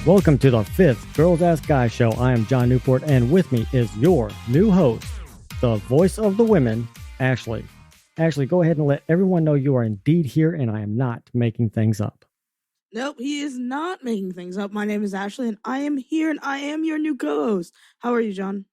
Welcome to the fifth Girls Ask Guys show. I am John Newport, and with me is your new host, the voice of the women, Ashely. Ashely, go ahead and let everyone know you are indeed here, and I am not making things up. Nope, he is not making things up. My name is Ashely, and I am here, and I am your new co-host. How are you, John?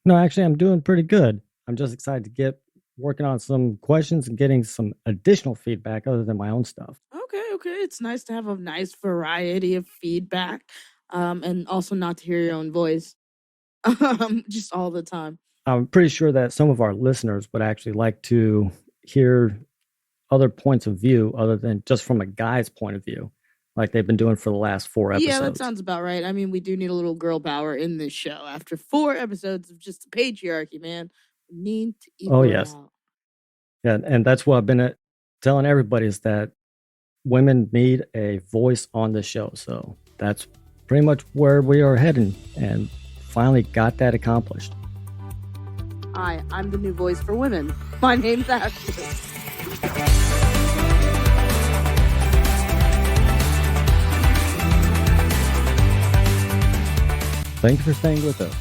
No, actually, I'm doing pretty good. I'm just excited to get working on some questions and getting some additional feedback other than my own stuff. Okay. It's nice to have a nice variety of feedback, and also not to hear your own voice, just all the time. I'm pretty sure that some of our listeners would actually like to hear other points of view other than just from a guy's point of view, like they've been doing for the last 4 episodes. Yeah, that sounds about right. I mean, we do need a little girl power in this show. After 4 episodes of just the patriarchy, man, we need to equal it out. Yeah, and that's what I've been telling everybody is that women need a voice on the show. So that's pretty much where we are heading, and finally got that accomplished. Hi, I'm the new voice for women. My name's Ashely. Thank you for staying with us.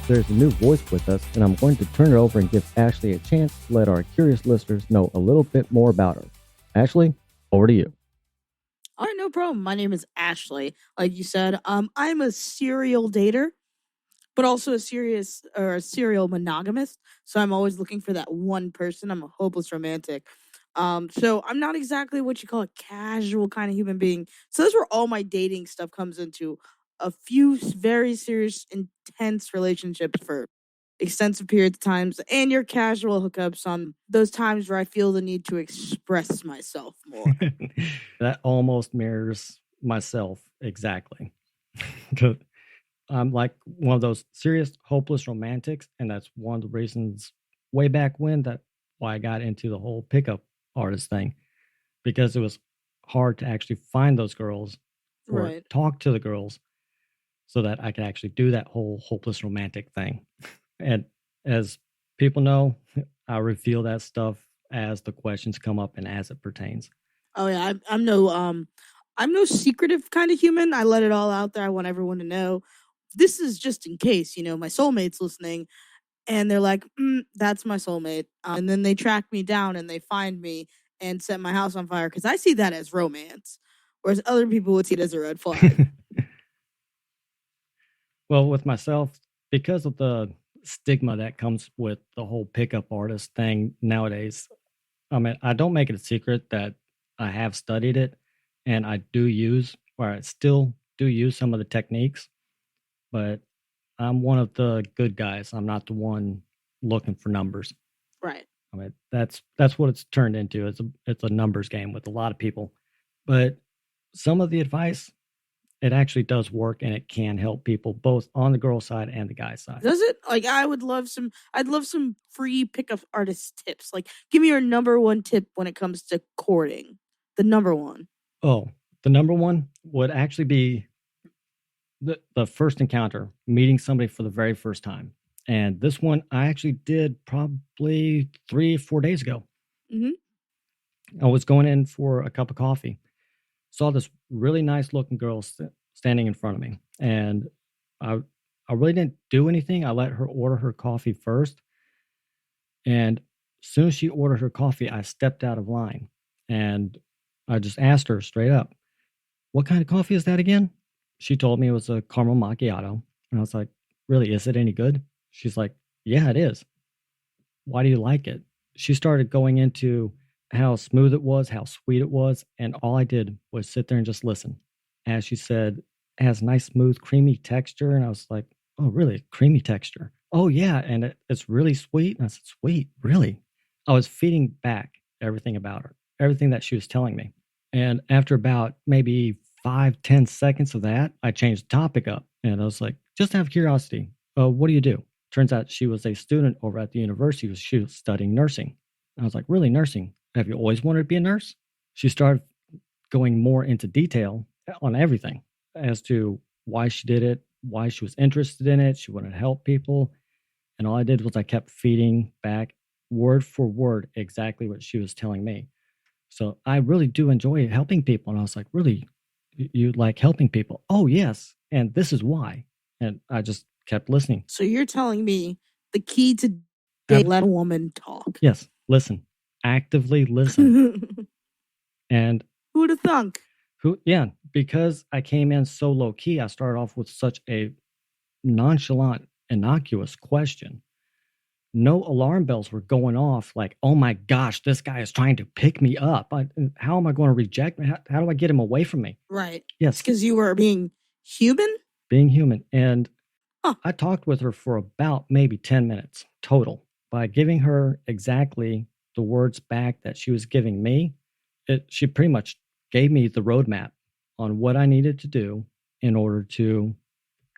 There's a new voice with us, and I'm going to turn it over and give Ashely a chance to let our curious listeners know a little bit more about her. Ashely, over to you. All right, no problem. My name is Ashely. Like you said, I'm a serial dater, but also a serial monogamist. So I'm always looking for that one person. I'm a hopeless romantic. So I'm not exactly what you call a casual kind of human being. So that's where all my dating stuff comes into. A few very serious, intense relationships for extensive periods of times, and your casual hookups on those times where I feel the need to express myself more. That almost mirrors myself exactly. I'm like one of those serious, hopeless romantics, and that's one of the reasons way back when why I got into the whole pickup artist thing, because it was hard to actually find those girls or talk to the girls so that I could actually do that whole hopeless romantic thing. And as people know, I reveal that stuff as the questions come up and as it pertains. Oh yeah, I'm no secretive kind of human. I let it all out there. I want everyone to know. This is just in case, my soulmate's listening, and they're like, that's my soulmate. And then they track me down and they find me and set my house on fire, because I see that as romance, whereas other people would see it as a red flag. Well, with myself, because of the stigma that comes with the whole pickup artist thing nowadays, I mean, I don't make it a secret that I have studied it, and I still do use some of the techniques, but I'm one of the good guys. I'm not the one looking for numbers. Right. I mean, that's what it's turned into. It's a numbers game with a lot of people. But some of the advice, it actually does work, and it can help people both on the girl side and the guy side. Does it? Like, I'd love some free pickup artist tips. Like, give me your number one tip when it comes to courting. The number one. Oh, the number one would actually be the first encounter, meeting somebody for the very first time. And this one I actually did probably 3-4 days ago. Mm-hmm. I was going in for a cup of coffee, saw this really nice looking girl standing in front of me, and I really didn't do anything. I let her order her coffee first, and as soon as she ordered her coffee, I stepped out of line, and I just asked her straight up, "What kind of coffee is that again?" She told me it was a caramel macchiato, and I was like, "Really, is it any good?" She's like, "Yeah, it is." "Why do you like it?" She started going into how smooth it was, how sweet it was, and all I did was sit there and just listen. As she said, it has nice, smooth, creamy texture, and I was like, "Oh, really? Creamy texture? Oh, yeah, and it's really sweet." And I said, "Sweet? Really?" I was feeding back everything about her, everything that she was telling me. And after about maybe 5-10 seconds of that, I changed the topic up, and I was like, "Just out of curiosity, what do you do?" Turns out she was a student over at the university. She was studying nursing. I was like, "Really, nursing? Have you always wanted to be a nurse?" She started going more into detail on everything as to why she did it, why she was interested in it. She wanted to help people. And all I did was I kept feeding back word for word exactly what she was telling me. So I really do enjoy helping people. And I was like, "Really, you like helping people. Oh, yes. And this is why. And I just kept listening. So you're telling me the key to date, let a woman talk. Yes. Listen. Actively listen. And who would have thunk? Yeah, because I came in so low key, I started off with such a nonchalant, innocuous question. No alarm bells were going off like, oh my gosh, this guy is trying to pick me up. How am I going to reject him? How do I get him away from me? Right. Yes. Because you were being human? Being human. And I talked with her for about maybe 10 minutes total. By giving her exactly the words back that she was giving me, she pretty much gave me the roadmap on what I needed to do in order to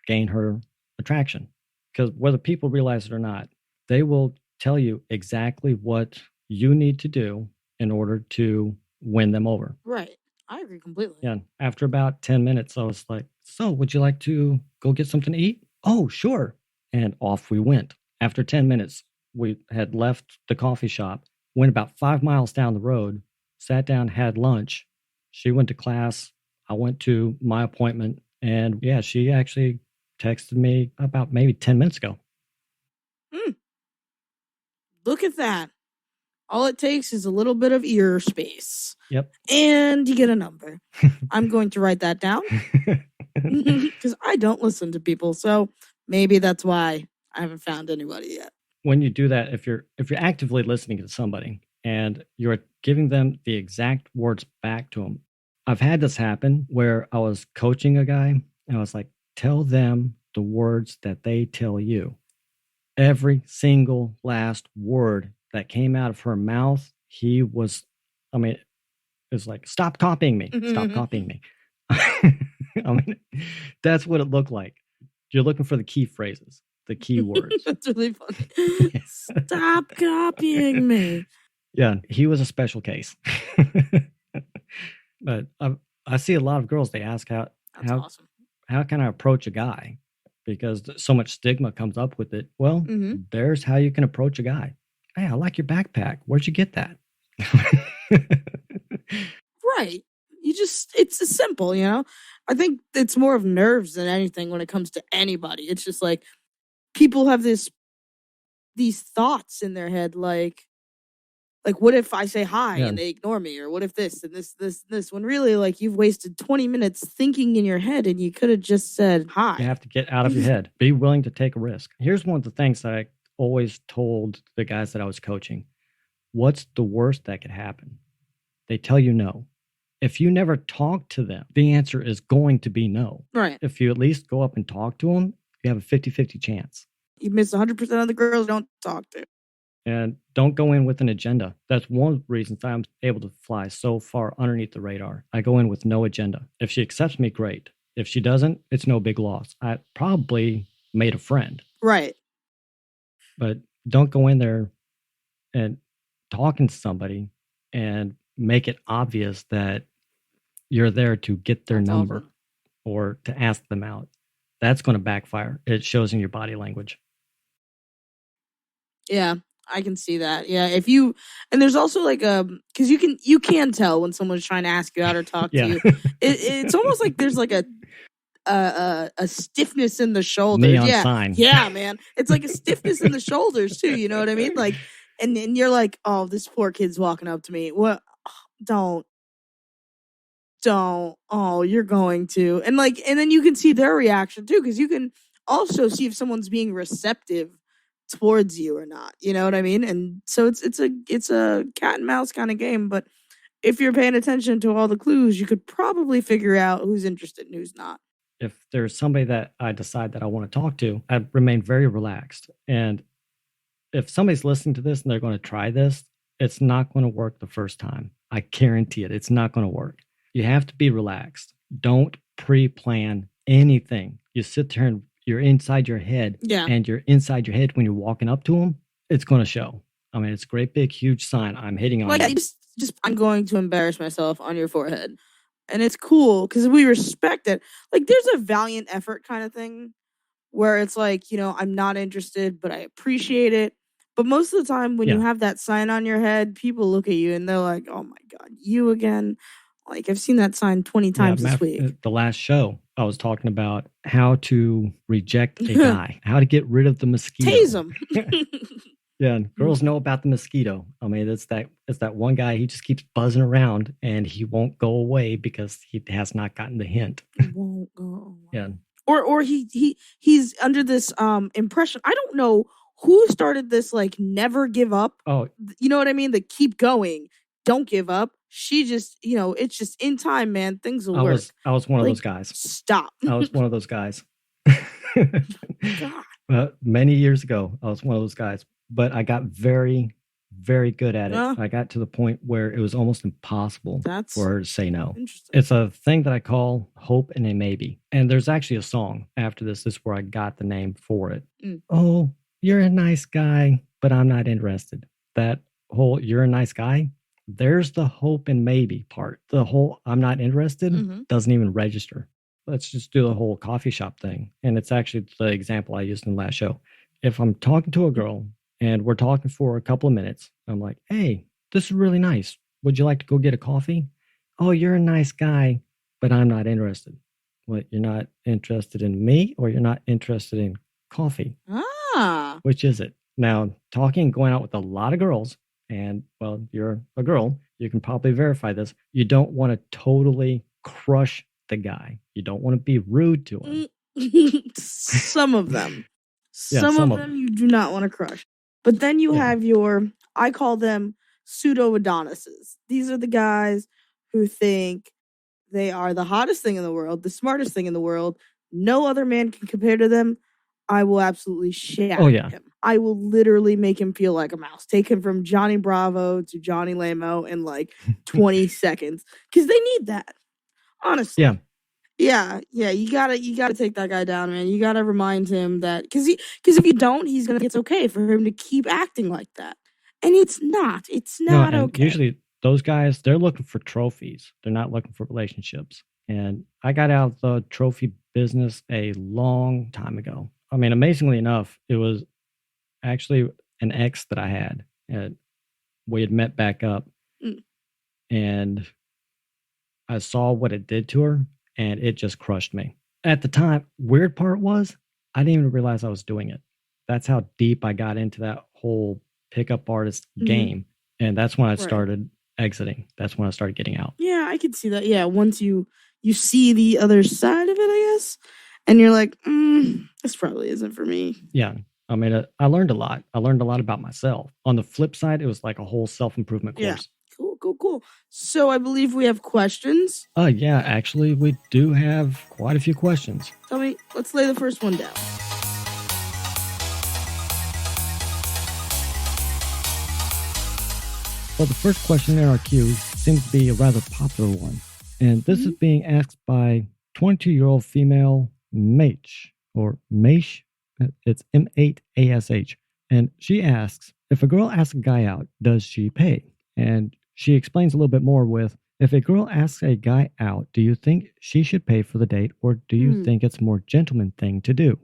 gain her attraction. Because whether people realize it or not, they will tell you exactly what you need to do in order to win them over. Right. I agree completely. Yeah. After about 10 minutes, I was like, so would you like to go get something to eat? Oh, sure. And off we went. After 10 minutes, we had left the coffee shop, went about 5 miles down the road, sat down, had lunch. She went to class. I went to my appointment. And yeah, she actually texted me about maybe 10 minutes ago. Look at that. All it takes is a little bit of ear space. Yep. And you get a number. I'm going to write that down because I don't listen to people. So maybe that's why I haven't found anybody yet. When you do that, if you're actively listening to somebody and you're giving them the exact words back to them, I've had this happen where I was coaching a guy and I was like, tell them the words that they tell you. Every single last word that came out of her mouth, he was, it was like, stop copying me. Stop copying me. That's what it looked like. You're looking for the key phrases, the key words. That's really funny. Stop copying me. Yeah, he was a special case. But I see a lot of girls, they ask how awesome. How can I approach a guy? Because so much stigma comes up with it. Well, there's how you can approach a guy. Hey, I like your backpack. Where'd you get that? Right. It's simple, you know? I think it's more of nerves than anything when it comes to anybody. It's just like people have these thoughts in their head like what if I say hi and they ignore me? Or what if this and this? When really, like, you've wasted 20 minutes thinking in your head and you could have just said hi. You have to get out of your head. Be willing to take a risk. Here's one of the things that I always told the guys that I was coaching. What's the worst that could happen? They tell you no. If you never talk to them, the answer is going to be no. Right. If you at least go up and talk to them, you have a 50-50 chance. You miss 100% of the girls you don't talk to. And don't go in with an agenda. That's one of the reasons I'm able to fly so far underneath the radar. I go in with no agenda. If she accepts me, great. If she doesn't, it's no big loss. I probably made a friend. Right. But don't go in there and talking to somebody and make it obvious that you're there to get their number or to ask them out. That's going to backfire. It shows in your body language. Yeah. I can see that. Yeah, and there's also like because you can tell when someone's trying to ask you out or talk to you. It's almost like there's like a stiffness in the shoulders. Neon sign. Yeah, man. It's like a stiffness in the shoulders too. You know what I mean? Like, and you're like, oh, this poor kid's walking up to me. What? Don't. Oh, you're going to, and then you can see their reaction too, because you can also see if someone's being receptive towards you or not, you know what I mean? And so it's a cat and mouse kind of game, but if you're paying attention to all the clues, you could probably figure out who's interested and who's not. If there's somebody that I decide that I want to talk to, I remain very relaxed. And if somebody's listening to this and they're going to try this, it's not going to work the first time. I guarantee it. It's not going to work. You have to be relaxed. Don't pre-plan anything. You sit there and you're inside your head, and you're inside your head when you're walking up to them, it's going to show. It's a great big huge sign. I'm hitting on you. Just I'm going to embarrass myself on your forehead. And it's cool because we respect it. Like, there's a valiant effort kind of thing where it's like, I'm not interested, but I appreciate it. But most of the time when you have that sign on your head, people look at you and they're like, oh my God, you again? Like, I've seen that sign 20 times this week. The last show, I was talking about how to reject a guy, how to get rid of the mosquito. Tase him. Yeah, and girls know about the mosquito. I mean, it's that one guy. He just keeps buzzing around, and he won't go away because he has not gotten the hint. He won't go away. Yeah. Or he's under this impression. I don't know who started this, like, never give up. Oh, you know what I mean? The keep going, don't give up. She just, it's just in time, man. Things will work. I was one of those guys. Stop. I was one of those guys. God. Many years ago, I was one of those guys, but I got very, very good at it. I got to the point where it was almost impossible for her to say no. Interesting. It's a thing that I call hope and a maybe. And there's actually a song after this. This is where I got the name for it. Oh, you're a nice guy, but I'm not interested. That whole you're a nice guy, there's the hope and maybe part. The whole I'm not interested doesn't even register. Let's just do the whole coffee shop thing. And it's actually the example I used in the last show. If I'm talking to a girl and we're talking for a couple of minutes, I'm like, hey, this is really nice. Would you like to go get a coffee? Oh, you're a nice guy, but I'm not interested. What, you're not interested in me or you're not interested in coffee? Which is it? Now, talking, going out with a lot of girls, and, well, you're a girl, you can probably verify this. You don't want to totally crush the guy. You don't want to be rude to him. Some of them. Some of them you do not want to crush. But then you have I call them pseudo-Adonises. These are the guys who think they are the hottest thing in the world, the smartest thing in the world. No other man can compare to them. I will absolutely shatter him. I will literally make him feel like a mouse. Take him from Johnny Bravo to Johnny Lamo in like 20 seconds. Because they need that. Honestly. Yeah. You gotta take that guy down, man. You gotta remind him that because if you don't, he's gonna think it's okay for him to keep acting like that. And it's not. It's not okay. Usually those guys, they're looking for trophies. They're not looking for relationships. And I got out of the trophy business a long time ago. I mean, amazingly enough, it was actually an ex that I had. And we had met back up. And I saw what it did to her, and it just crushed me. At the time, weird part was, I didn't even realize I was doing it. That's how deep I got into that whole pickup artist game. And that's when I started exiting. That's when I started getting out. Yeah, I could see that. Yeah, once you see the other side of it, I guess. And you're like, this probably isn't for me. Yeah. I mean, I learned a lot. I learned a lot about myself. On the flip side, it was like a whole self-improvement course. Yeah. Cool. So I believe we have questions. Yeah, actually, we do have quite a few questions. Tell me, let's lay the first one down. Well, the first question in our queue seems to be a rather popular one. And this is being asked by 22-year-old female Maish, or Maish. It's M8ASH. And she asks, if a girl asks a guy out, does she pay? And she explains a little bit more with, if a girl asks a guy out, do you think she should pay for the date, or do you think it's a more gentleman thing to do?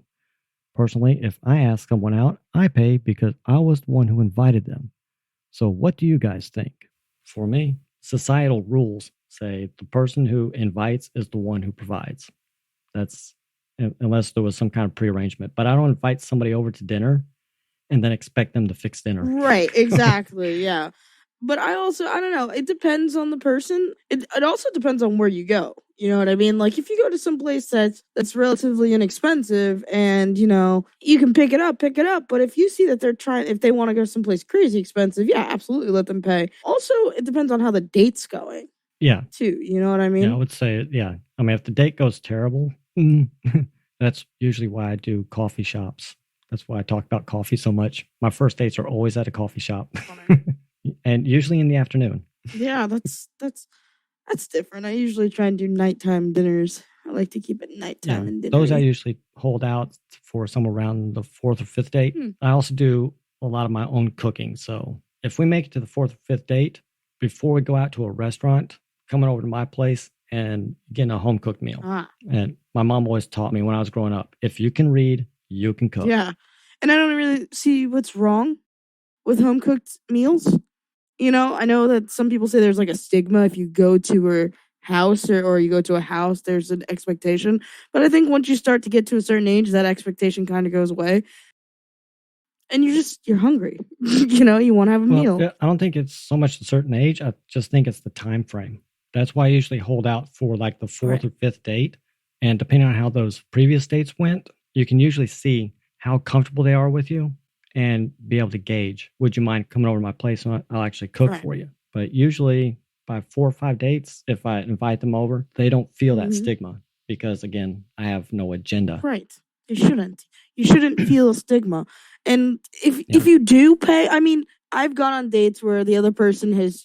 Personally, if I ask someone out, I pay because I was the one who invited them. So what do you guys think? For me, societal rules say the person who invites is the one who provides. That's unless there was some kind of prearrangement. But I don't invite somebody over to dinner and then expect them to fix dinner. Right, exactly, yeah. But I don't know. It depends on the person. It also depends on where you go. You know what I mean? Like if you go to some place that's relatively inexpensive and, you can pick it up. But if you see that if they want to go someplace crazy expensive, yeah, absolutely let them pay. Also, it depends on how the date's going. Yeah. Too. You know what I mean? Yeah, I would say, yeah. I mean, if the date goes terrible, that's usually why I do coffee shops. That's why I talk about coffee so much. My first dates are always at a coffee shop. And usually in the afternoon. Yeah, that's different. I usually try and do nighttime dinners. I like to keep it nighttime and dinner. Those I usually hold out for somewhere around the fourth or fifth date. I also do a lot of my own cooking. So if we make it to the fourth or fifth date, before we go out to a restaurant, coming over to my place and getting a home cooked meal. And my mom always taught me when I was growing up, if you can read, you can cook. Yeah. And I don't really see what's wrong with home cooked meals. I know that some people say there's like a stigma if you go to her house or you go to a house, there's an expectation. But I think once you start to get to a certain age, that expectation kind of goes away. And you're hungry. You want to have a meal. I don't think it's so much a certain age. I just think it's the time frame. That's why I usually hold out for like the fourth or fifth date. And depending on how those previous dates went, you can usually see how comfortable they are with you and be able to gauge, would you mind coming over to my place and I'll actually cook for you? But usually by 4 or 5 dates, if I invite them over, they don't feel that stigma because, again, I have no agenda. Right. You shouldn't. You shouldn't feel a stigma. And if you do pay, I mean, I've gone on dates where the other person has,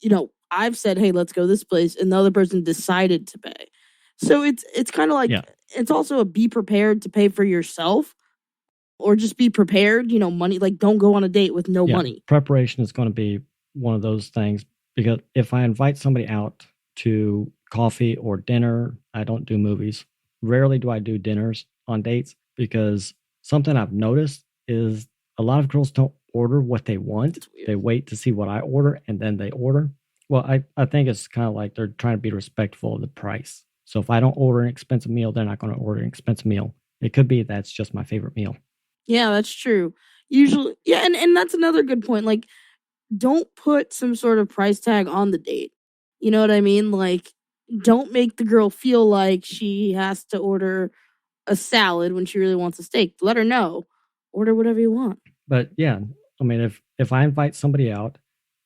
I've said, hey, let's go this place, and the other person decided to pay. So it's kind of like, it's also a be prepared to pay for yourself, or just be prepared, money, like don't go on a date with no money. Preparation is going to be one of those things, because if I invite somebody out to coffee or dinner, I don't do movies. Rarely do I do dinners on dates, because something I've noticed is a lot of girls don't order what they want. They wait to see what I order and then they order. Well, I think it's kind of like they're trying to be respectful of the price. So if I don't order an expensive meal, they're not going to order an expensive meal. It could be that's just my favorite meal. Yeah, that's true. Usually, yeah, and that's another good point. Like, don't put some sort of price tag on the date. You know what I mean? Like, don't make the girl feel like she has to order a salad when she really wants a steak. Let her know. Order whatever you want. But yeah, I mean, if I invite somebody out,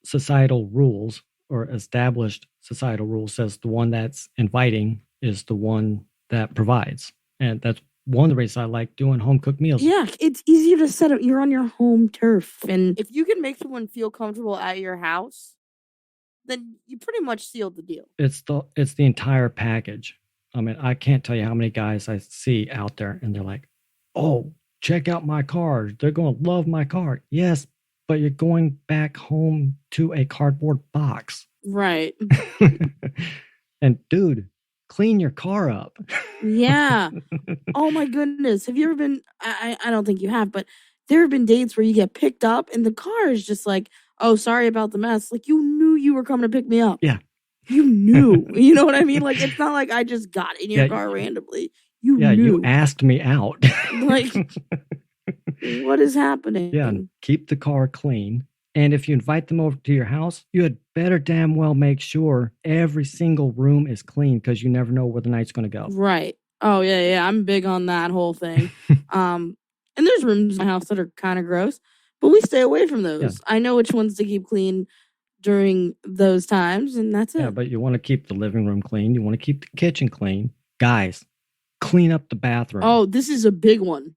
societal rules or established societal rules says the one that's inviting is the one that provides. And that's one of the reasons I like doing home cooked meals. Yeah, it's easier to set up. You're on your home turf. And if you can make someone feel comfortable at your house, then you pretty much sealed the deal. It's the entire package. I mean, I can't tell you how many guys I see out there and they're like, oh, check out my car. They're going to love my car. Yes, but you're going back home to a cardboard box. Right. And dude, clean your car up. Yeah. Oh my goodness. Have you ever been, I don't think you have, but there have been dates where you get picked up and the car is just like, oh, sorry about the mess. Like, you knew you were coming to pick me up. Yeah. You knew. You know what I mean? Like, it's not like I just got in your car randomly. You knew. You asked me out. Like, what is happening? Yeah, keep the car clean. And if you invite them over to your house, you had better damn well make sure every single room is clean, because you never know where the night's going to go. Right. Oh, yeah. I'm big on that whole thing. And there's rooms in my house that are kind of gross, but we stay away from those. Yeah. I know which ones to keep clean during those times, and that's it. Yeah, but you want to keep the living room clean. You want to keep the kitchen clean. Guys, clean up the bathroom. Oh, this is a big one.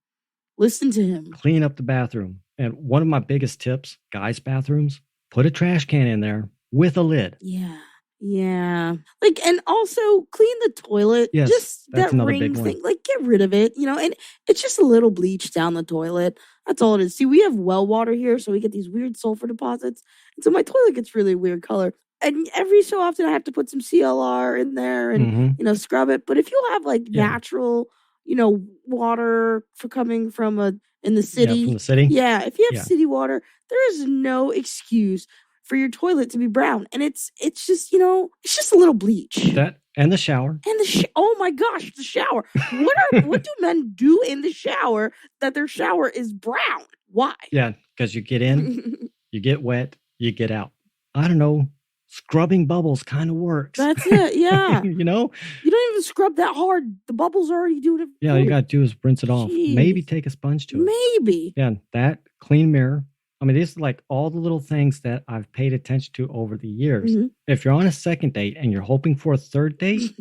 Listen to him. Clean up the bathroom. And one of my biggest tips, guys' bathrooms, put a trash can in there with a lid. Yeah. Yeah. Like, and also clean the toilet. Yes, just that ring thing. Like, get rid of it, and it's just a little bleach down the toilet. That's all it is. See, we have well water here, so we get these weird sulfur deposits. And so my toilet gets really weird color. And every so often I have to put some CLR in there and, scrub it. But if you have like natural, water coming from in the city. Yeah, from the city? Yeah. If you have city water, there is no excuse for your toilet to be brown. And it's just, it's just a little bleach. That and the shower. And oh my gosh, the shower. What do men do in the shower that their shower is brown? Why? Yeah, because you get in, you get wet, you get out. I don't know. Scrubbing bubbles kind of works. That's it, yeah. You don't even scrub that hard. The bubbles are already doing it. Yeah, all you got to do is rinse it off. Maybe take a sponge to it. Maybe. Yeah, that clean mirror. I mean, these are like all the little things that I've paid attention to over the years. Mm-hmm. If you're on a second date and you're hoping for a third date,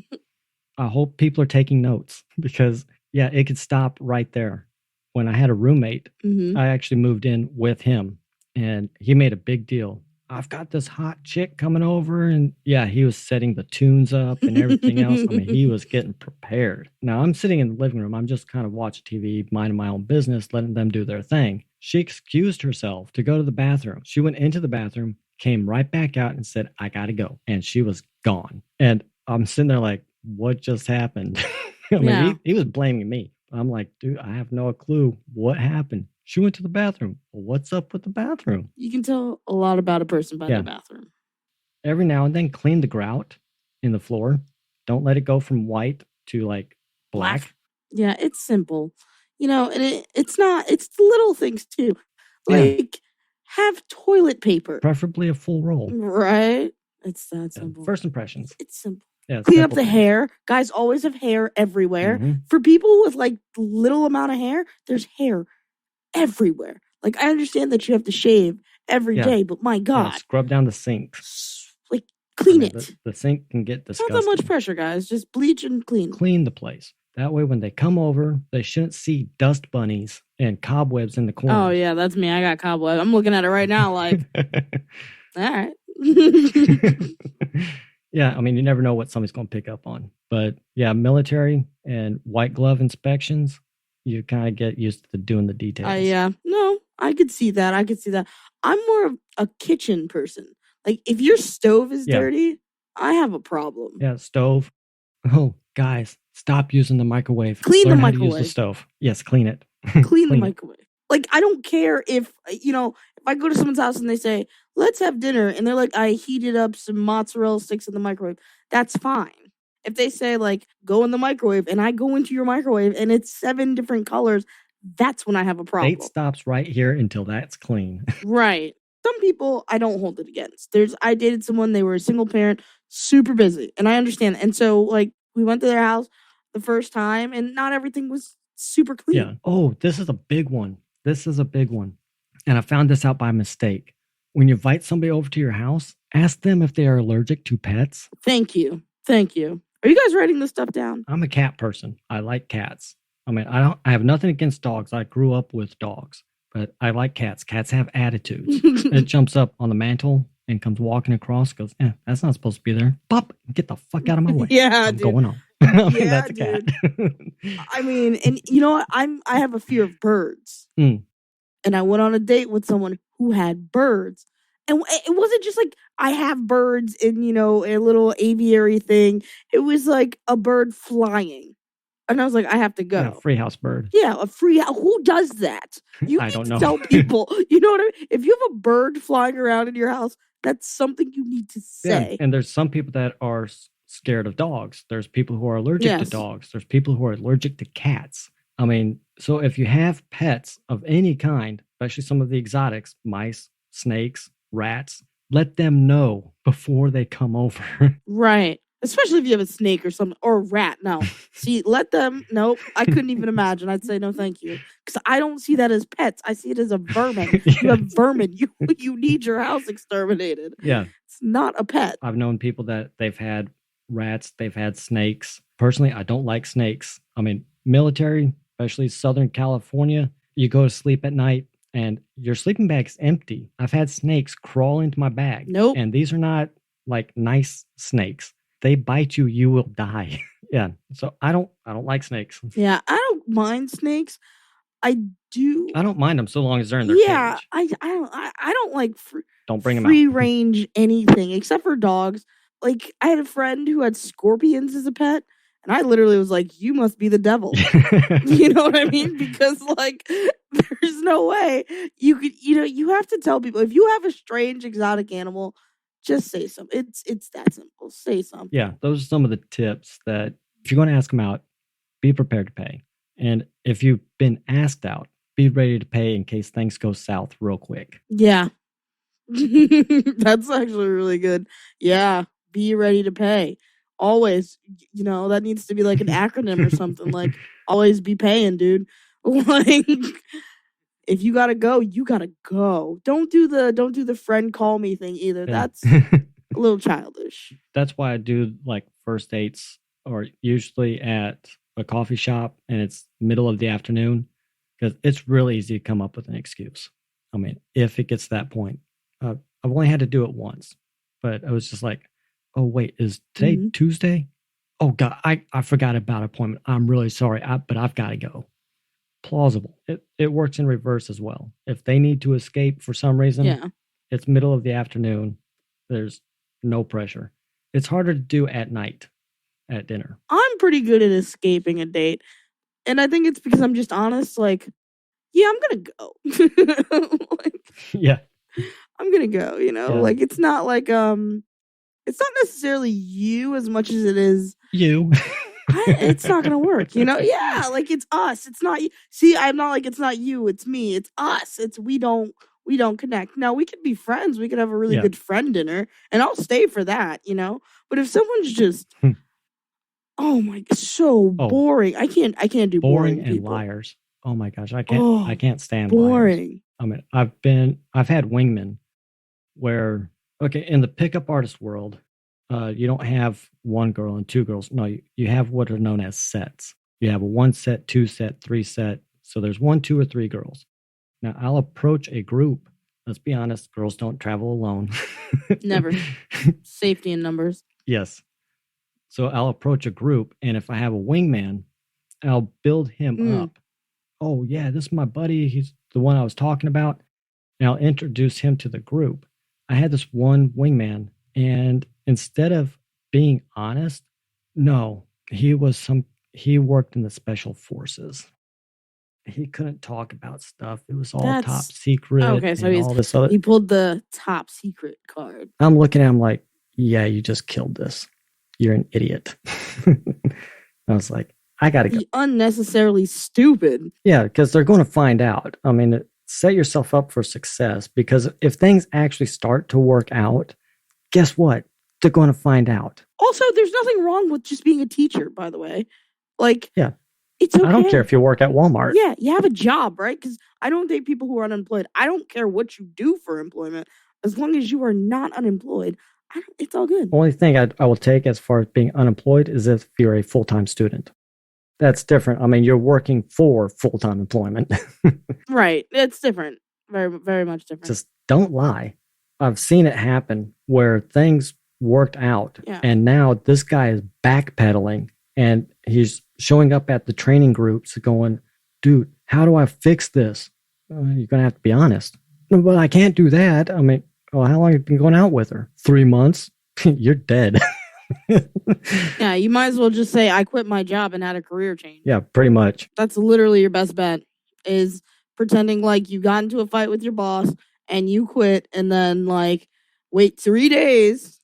I hope people are taking notes, because, yeah, it could stop right there. When I had a roommate, I actually moved in with him, and he made a big deal. I've got this hot chick coming over, and yeah, he was setting the tunes up and everything else. I mean, he was getting prepared. Now I'm sitting in the living room. I'm just kind of watching TV, minding my own business, letting them do their thing. She excused herself to go to the bathroom. She went into the bathroom, came right back out and said, I got to go. And she was gone. And I'm sitting there like, what just happened? I mean, he was blaming me. I'm like, dude, I have no clue what happened. She went to the bathroom. What's up with the bathroom? You can tell a lot about a person by the bathroom. Every now and then, clean the grout in the floor. Don't let it go from white to like black. Yeah, it's simple. And it's not, it's the little things too. Like, have toilet paper. Preferably a full roll. Right? It's that simple. First impressions. It's simple. Yeah, clean up the hair. Guys always have hair everywhere. Mm-hmm. For people with like little amount of hair, there's hair everywhere. Like, I understand that you have to shave every day, but my God. Scrub down the sink. Like, clean it. The sink can get disgusting. Not that much pressure, guys. Just bleach and clean. Clean the place. That way, when they come over, they shouldn't see dust bunnies and cobwebs in the corner. Oh, yeah, that's me. I got cobwebs. I'm looking at it right now like, all right. Yeah, I mean, you never know what somebody's going to pick up on. But yeah, military and white glove inspections, you kind of get used to doing the details. Yeah. No, I could see that. I'm more of a kitchen person. Like, if your stove is dirty, I have a problem. Yeah, stove. Oh, guys, stop using the microwave. Clean Learn the how microwave. to use the stove. Yes, clean it. Clean the microwave. Like, I don't care if I go to someone's house and they say, let's have dinner, and they're like, I heated up some mozzarella sticks in the microwave. That's fine. If they say, like, go in the microwave, and I go into your microwave, and it's 7 different colors, that's when I have a problem. Date stops right here until that's clean. Right. Some people I don't hold it against. I dated someone, they were a single parent, super busy, and I understand. And so, like, we went to their house the first time, and not everything was super clean. Yeah. Oh, this is a big one. And I found this out by mistake. When you invite somebody over to your house, ask them if they are allergic to pets. Thank you. Are you guys writing this stuff down? I'm a cat person. I like cats. I mean, I have nothing against dogs. I grew up with dogs, but I like cats. Cats have attitudes. It jumps up on the mantle and comes walking across, goes, that's not supposed to be there. Pop, get the fuck out of my way. Yeah, I'm going on. I mean, that's a cat. I mean, and you know what? I have a fear of birds. And I went on a date with someone who had birds. And it wasn't just like I have birds in, a little aviary thing. It was like a bird flying. And I was like, I have to go. Yeah, free house bird. Yeah, a free house. Who does that? You I need don't to know. tell people. You know what I mean? If you have a bird flying around in your house, that's something you need to say. Yeah, and there's some people that are scared of dogs. There's people who are allergic to dogs. There's people who are allergic to cats. I mean, so if you have pets of any kind, especially some of the exotics, mice, snakes, rats, let them know before they come over. Right. Especially if you have a snake or something, or a rat. No. See, let them, nope. I couldn't even imagine. I'd say no thank you. Because I don't see that as pets. I see it as a vermin. You have vermin. You need your house exterminated. Yeah. It's not a pet. I've known people that they've had rats, they've had snakes. Personally, I don't like snakes. I mean, military, especially Southern California, you go to sleep at night and your sleeping bag's empty. I've had snakes crawl into my bag. Nope. And these are not like nice snakes. They bite you, you will die. Yeah. So I don't like snakes. Yeah, I don't mind snakes. I don't mind them so long as they're in their cage. cage. I don't like don't bring them free out. range anything except for dogs. Like, I had a friend who had scorpions as a pet, and I literally was like, you must be the devil. You know what I mean? Because, like, there's no way you could, you have to tell people, if you have a strange exotic animal, just say something. It's that simple. Say something. Yeah, those are some of the tips that if you're going to ask them out, be prepared to pay. And if you've been asked out, be ready to pay in case things go south real quick. Yeah. That's actually really good. Yeah. Be ready to pay. Always, that needs to be like an acronym or something. Like, always be paying, dude. Like, if you gotta go, you gotta go. Don't do the friend call me thing either. Yeah. That's a little childish. That's why I do like first dates, or usually at a coffee shop, and it's middle of the afternoon, because it's really easy to come up with an excuse. I mean, if it gets to that point, I've only had to do it once, but I was just like, oh wait, is today Tuesday? Oh God, I forgot about appointment. I'm really sorry, but I've got to go. Plausible. It works in reverse as well. If they need to escape for some reason, it's middle of the afternoon. There's no pressure. It's harder to do at night, at dinner. I'm pretty good at escaping a date, and I think it's because I'm just honest. Like, yeah, I'm gonna go. Yeah, I'm gonna go. Like, it's not like It's not necessarily you as much as it is You. it's not gonna work, Yeah, like it's us. It's not you. See, I'm not like it's not you. It's me. It's us. It's we don't connect. Now we could be friends. We could have a really Yeah. good friend dinner, and I'll stay for that. But if someone's just, oh my, so boring. I can't do boring and people. liars. Oh my gosh, I can't stand boring. liars. I mean, I've had wingmen where in the pickup artist world, you don't have one girl and two girls. No, you have what are known as sets. You have a 1 set, 2 set, 3 set. So there's 1, 2, or 3 girls. Now I'll approach a group. Let's be honest, girls don't travel alone. Never. Safety in numbers. Yes. So I'll approach a group, and if I have a wingman, I'll build him up. Oh yeah, this is my buddy. He's the one I was talking about. And I'll introduce him to the group. I had this one wingman, and instead of being honest, no, he worked in the special forces. He couldn't talk about stuff. It was all top secret. Okay, so he pulled the top secret card. I'm looking at him like, yeah, you just killed this. You're an idiot. I was like, I gotta go. Unnecessarily stupid. Yeah, because they're going to find out. I mean, set yourself up for success, because if things actually start to work out, guess what? They're going to find out. Also, there's nothing wrong with just being a teacher, by the way. Like, yeah, it's okay. I don't care if you work at Walmart. Yeah, you have a job, right? Because I don't date people who are unemployed. I don't care what you do for employment. As long as you are not unemployed, it's all good. Only thing I will take as far as being unemployed is if you're a full-time student. That's different. I mean, you're working for full-time employment. Right. It's different. Very, very much different. Just don't lie. I've seen it happen where things worked out, and now this guy is backpedaling, and he's showing up at the training groups going, dude, how do I fix this? You're going to have to be honest. No, but I can't do that. I mean, well, how long have you been going out with her? 3 months? You're dead. Yeah, you might as well just say, I quit my job and had a career change. Yeah, pretty much. That's literally your best bet, is pretending like you got into a fight with your boss and you quit, and then like wait 3 days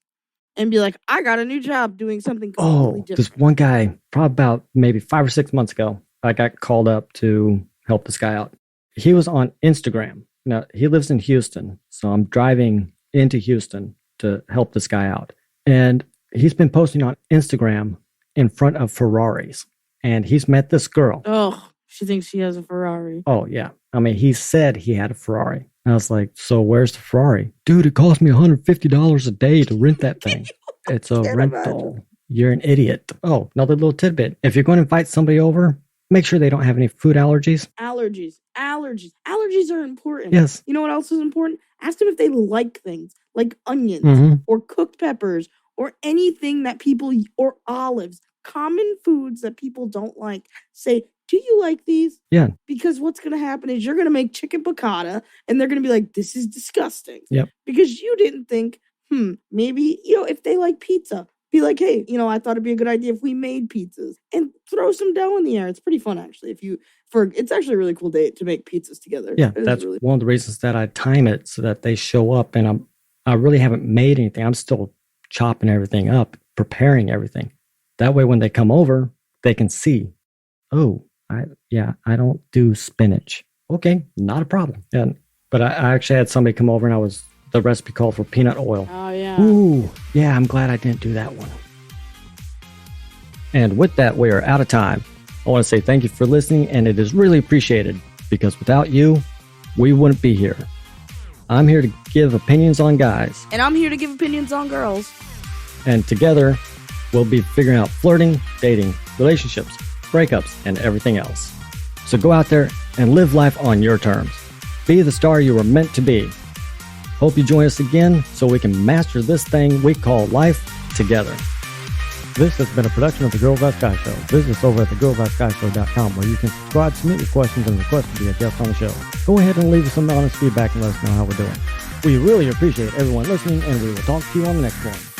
and be like, I got a new job doing something completely different. This one guy, probably about maybe 5 or 6 months ago, I got called up to help this guy out. He was on Instagram. Now, he lives in Houston, so I'm driving into Houston to help this guy out. And he's been posting on Instagram in front of Ferraris. And he's met this girl. Oh, she thinks she has a Ferrari. Oh, yeah. I mean, he said he had a Ferrari. I was like, so where's the Ferrari? Dude, it cost me $150 a day to rent that thing. It's a rental. Imagine. You're an idiot. Oh, another little tidbit. If you're going to invite somebody over, make sure they don't have any food allergies. Allergies are important. Yes. You know what else is important? Ask them if they like things like onions or cooked peppers or anything that people, or olives, common foods that people don't like. Say, do you like these? Yeah. Because what's going to happen is you're going to make chicken piccata and they're going to be like, this is disgusting. Yep. Because you didn't think, maybe, if they like pizza, be like, hey, I thought it'd be a good idea if we made pizzas, and throw some dough in the air. It's pretty fun, actually. It's actually a really cool date to make pizzas together. Yeah, that's really one of the reasons that I time it so that they show up, and I really haven't made anything. I'm still chopping everything up, preparing everything. That way, when they come over, they can see, oh, I don't do spinach. Okay, not a problem. But I actually had somebody come over, and the recipe called for peanut oil. Oh, yeah. Ooh, yeah, I'm glad I didn't do that one. And with that, we are out of time. I want to say thank you for listening, and it is really appreciated, because without you, we wouldn't be here. I'm here to give opinions on guys. And I'm here to give opinions on girls. And together, we'll be figuring out flirting, dating, relationships, breakups, and everything else. So go out there and live life on your terms. Be the star you were meant to be. Hope you join us again so we can master this thing we call life together. This has been a production of The Girls That Sky Show. Visit us over at thegirlsthatskyshow.com, where you can subscribe, submit your questions, and request to be a guest on the show. Go ahead and leave us some honest feedback and let us know how we're doing. We really appreciate everyone listening, and we will talk to you on the next one.